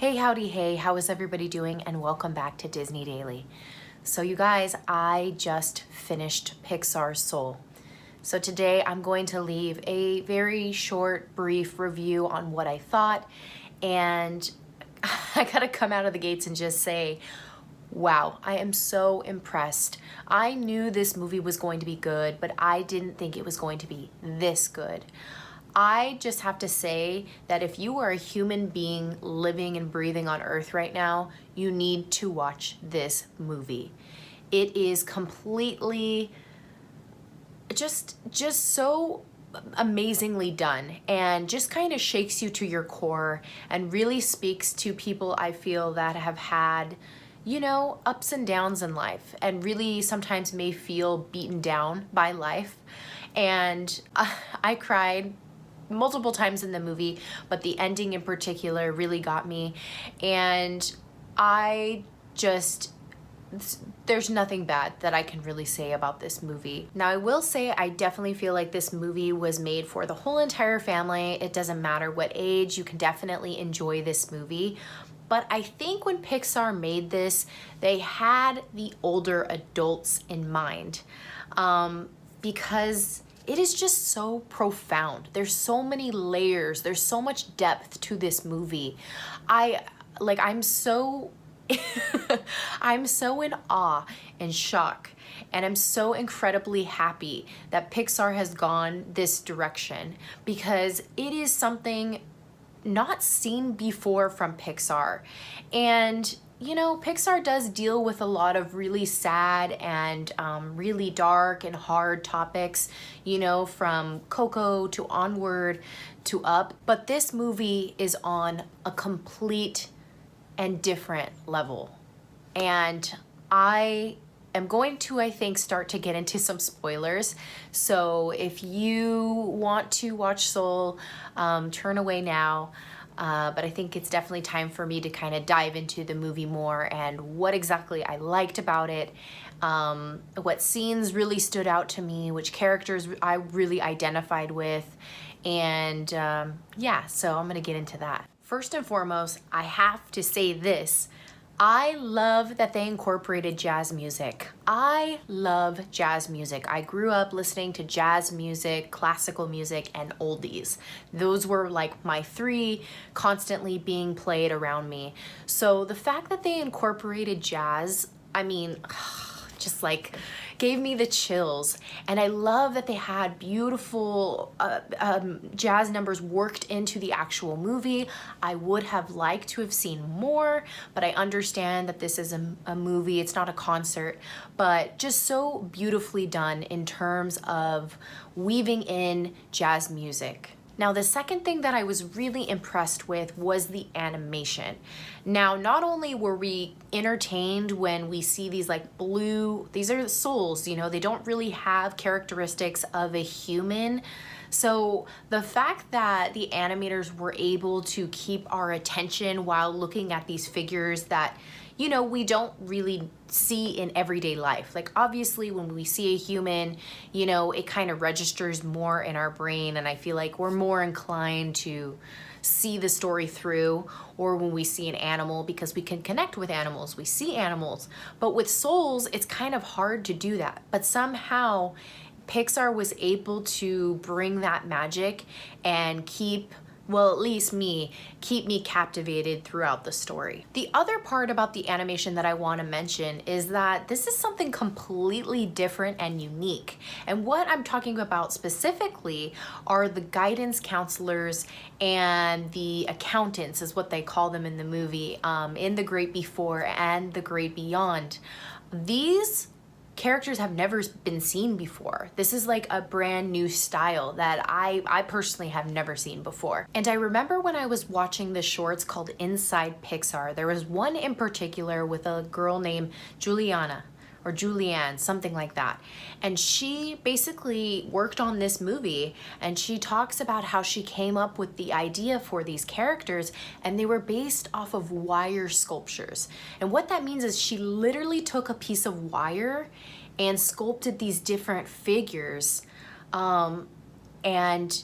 Hey, howdy, hey, how is everybody doing? And welcome back to Disney Daily. So you guys, I just finished Pixar's Soul. So today I'm going to leave a very short, brief review on what I thought. And I gotta come out of the gates and just say, wow, I am so impressed. I knew this movie was going to be good, but I didn't think it was going to be this good. I just have to say that if you are a human being living and breathing on Earth right now, you need to watch this movie. It is completely just so amazingly done and just kind of shakes you to your core and really speaks to people I feel that have had, you know, ups and downs in life and really sometimes may feel beaten down by life. And I cried multiple times in the movie, but the ending in particular really got me. And there's nothing bad that I can really say about this movie. Now, I will say I definitely feel like this movie was made for the whole entire family. It doesn't matter what age, you can definitely enjoy this movie. But I think when Pixar made this, they had the older adults in mind, because it is just so profound. There's so many layers. There's so much depth to this movie. I'm so I'm so in awe and shock, and I'm so incredibly happy that Pixar has gone this direction because it is something not seen before from Pixar. And you know, Pixar does deal with a lot of really sad and really dark and hard topics, you know, from Coco to Onward to Up. But this movie is on a complete and different level. And I am going to, I think, start to get into some spoilers. So if you want to watch Soul, turn away now. But I think it's definitely time for me to kind of dive into the movie more and what exactly I liked about it, what scenes really stood out to me, which characters I really identified with, and yeah, so I'm gonna get into that. First and foremost, I have to say this. I love that they incorporated jazz music. I love jazz music. I grew up listening to jazz music, classical music, and oldies. Those were like my three constantly being played around me. So the fact that they incorporated jazz, I mean, just like gave me the chills. And I love that they had beautiful jazz numbers worked into the actual movie. I would have liked to have seen more, but I understand that this is a movie, it's not a concert, but just so beautifully done in terms of weaving in jazz music. Now, the second thing that I was really impressed with was the animation. Now, not only were we entertained when we see these like blue, these are souls, you know, they don't really have characteristics of a human. So the fact that the animators were able to keep our attention while looking at these figures that, you know, we don't really see in everyday life. Like obviously when we see a human, you know, it kind of registers more in our brain, and I feel like we're more inclined to see the story through, or when we see an animal, because we can connect with animals, we see animals. But with souls, it's kind of hard to do that. But somehow Pixar was able to bring that magic and keep me captivated throughout the story. The other part about the animation that I want to mention is that this is something completely different and unique. And what I'm talking about specifically are the guidance counselors and the accountants, is what they call them in the movie, in The Great Before and The Great Beyond. These characters have never been seen before. This is like a brand new style that I personally have never seen before. And I remember when I was watching the shorts called Inside Pixar, there was one in particular with a girl named Juliana or Julianne, something like that. And she basically worked on this movie, and she talks about how she came up with the idea for these characters, and they were based off of wire sculptures. And what that means is she literally took a piece of wire and sculpted these different figures, and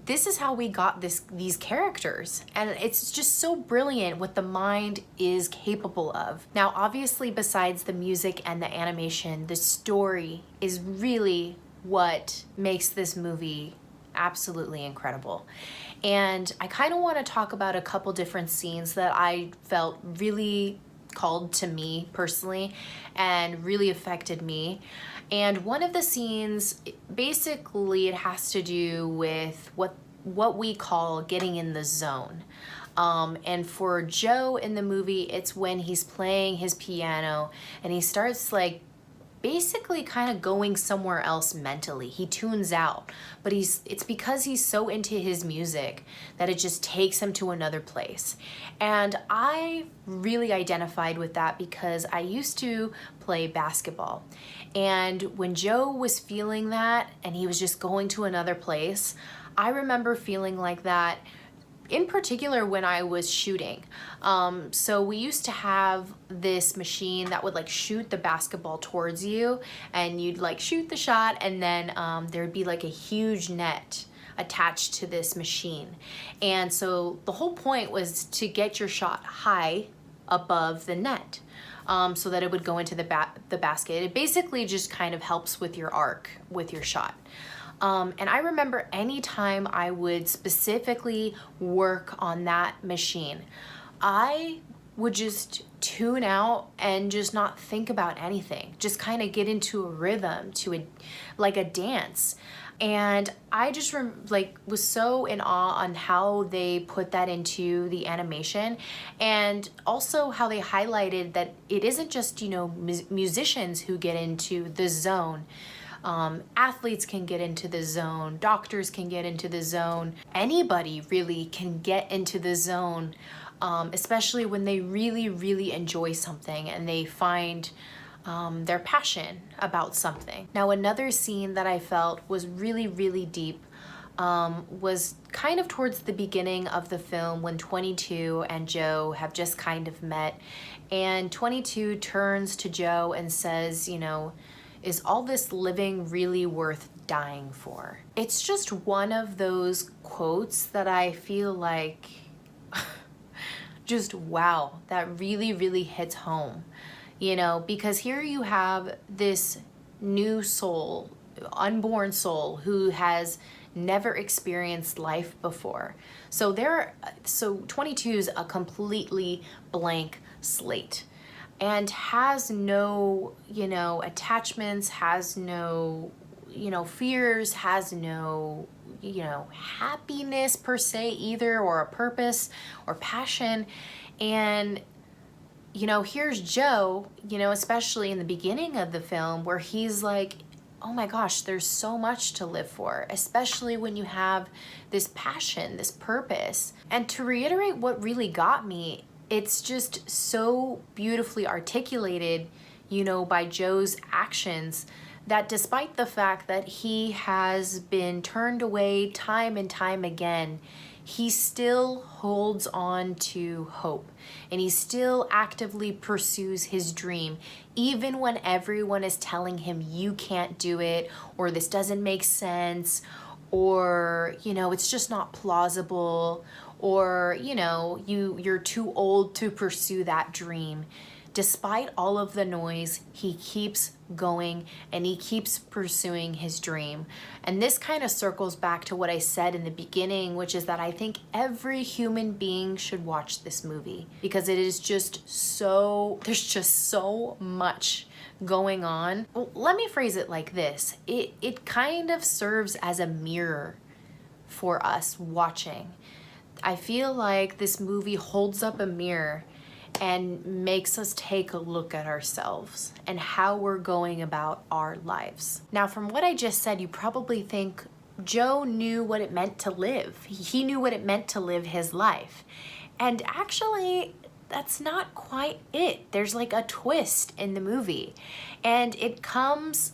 this is how we got these characters, and it's just so brilliant what the mind is capable of. Now, obviously, besides the music and the animation, the story is really what makes this movie absolutely incredible. And I kind of want to talk about a couple different scenes that I felt really called to me personally and really affected me. And one of the scenes, basically it has to do with what we call getting in the zone. And for Joe in the movie, it's when he's playing his piano and he starts like basically kind of going somewhere else mentally. He tunes out, but it's because he's so into his music that it just takes him to another place. And I really identified with that because I used to play basketball. And when Joe was feeling that and he was just going to another place, I remember feeling like that in particular when I was shooting. So we used to have this machine that would like shoot the basketball towards you, and you'd like shoot the shot, and then there'd be like a huge net attached to this machine. And so the whole point was to get your shot high above the net, so that it would go into the basket. It basically just kind of helps with your arc with your shot. And I remember anytime I would specifically work on that machine, I would just tune out and just not think about anything, just kind of get into a rhythm, like a dance. And I just was so in awe on how they put that into the animation, and also how they highlighted that it isn't just, musicians who get into the zone. Athletes can get into the zone, doctors can get into the zone, anybody really can get into the zone, especially when they really, really enjoy something and they find their passion about something. Now, another scene that I felt was really, really deep was kind of towards the beginning of the film when 22 and Joe have just kind of met, and 22 turns to Joe and says, is all this living really worth dying for? It's just one of those quotes that I feel like, just wow, that really, really hits home. Because here you have this new soul, unborn soul, who has never experienced life before. So 22 is a completely blank slate, and has no, attachments, has no, fears, has no, happiness per se either, or a purpose or passion. And, here's Joe, especially in the beginning of the film, where he's like, oh my gosh, there's so much to live for, especially when you have this passion, this purpose. And to reiterate what really got me, it's just so beautifully articulated, by Joe's actions, that despite the fact that he has been turned away time and time again, he still holds on to hope, and he still actively pursues his dream, even when everyone is telling him you can't do it, or this doesn't make sense, or, it's just not plausible, or, you're too old to pursue that dream. Despite all of the noise, he keeps going and he keeps pursuing his dream. And this kind of circles back to what I said in the beginning, which is that I think every human being should watch this movie, because it is just there's just so much going on. Well, let me phrase it like this. It kind of serves as a mirror for us watching. I feel like this movie holds up a mirror and makes us take a look at ourselves and how we're going about our lives. Now, from what I just said, you probably think Joe knew what it meant to live. He knew what it meant to live his life. And actually, that's not quite it. There's like a twist in the movie. And it comes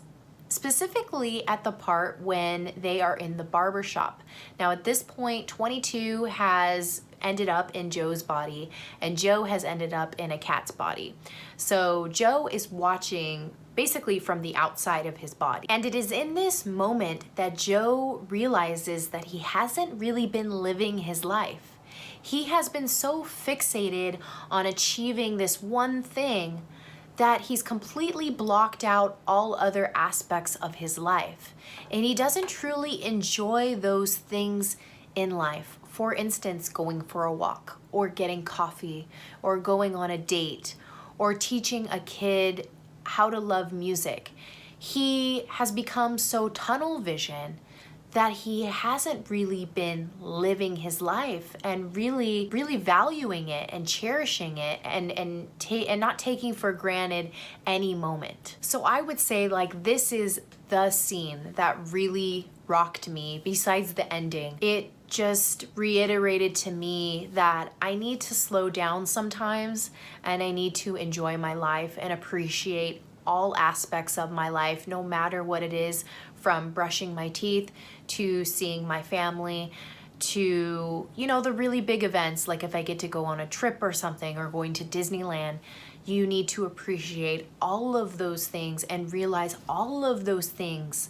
specifically at the part when they are in the barbershop. Now, at this point, 22 has ended up in Joe's body, and Joe has ended up in a cat's body. So Joe is watching basically from the outside of his body. And it is in this moment that Joe realizes that he hasn't really been living his life. He has been so fixated on achieving this one thing that he's completely blocked out all other aspects of his life. And he doesn't truly enjoy those things in life. For instance, going for a walk, or getting coffee, or going on a date, or teaching a kid how to love music. He has become so tunnel vision that he hasn't really been living his life and really valuing it and cherishing it and not taking for granted any moment. So I would say, like, this is the scene that really rocked me besides the ending. It just reiterated to me that I need to slow down sometimes, and I need to enjoy my life and appreciate all aspects of my life, no matter what it is, from brushing my teeth to seeing my family to, you know, the really big events, like if I get to go on a trip or something, or going to Disneyland. You need to appreciate all of those things and realize all of those things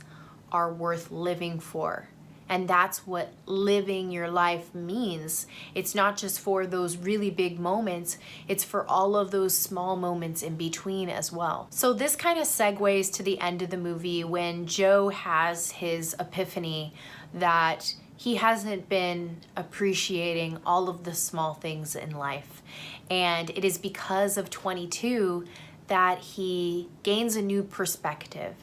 are worth living for. And that's what living your life means. It's not just for those really big moments, it's for all of those small moments in between as well. So this kind of segues to the end of the movie when Joe has his epiphany that he hasn't been appreciating all of the small things in life. And it is because of 22 that he gains a new perspective.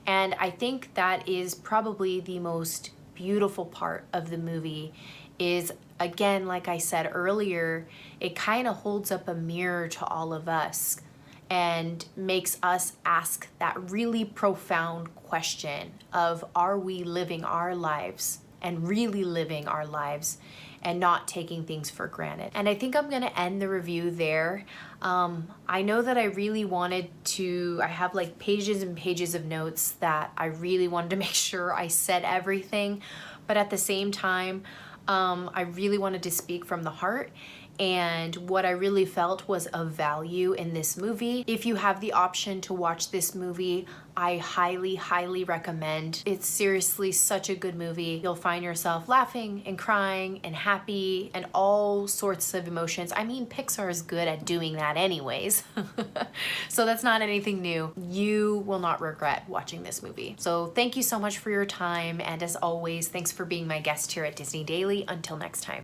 And I think that is probably the most beautiful part of the movie. Is, again, like I said earlier, it kind of holds up a mirror to all of us and makes us ask that really profound question of, are we living our lives and really living our lives and not taking things for granted? And I think I'm gonna end the review there. I know that I really wanted to, I have like pages and pages of notes that I really wanted to make sure I said everything, but at the same time, I really wanted to speak from the heart. And what I really felt was of value in this movie. If you have the option to watch this movie, I highly recommend. It's seriously such a good movie. You'll find yourself laughing and crying and happy and all sorts of emotions. I mean, Pixar is good at doing that anyways. So that's not anything new. You will not regret watching this movie. So thank you so much for your time. And as always, thanks for being my guest here at Disney Daily. Until next time.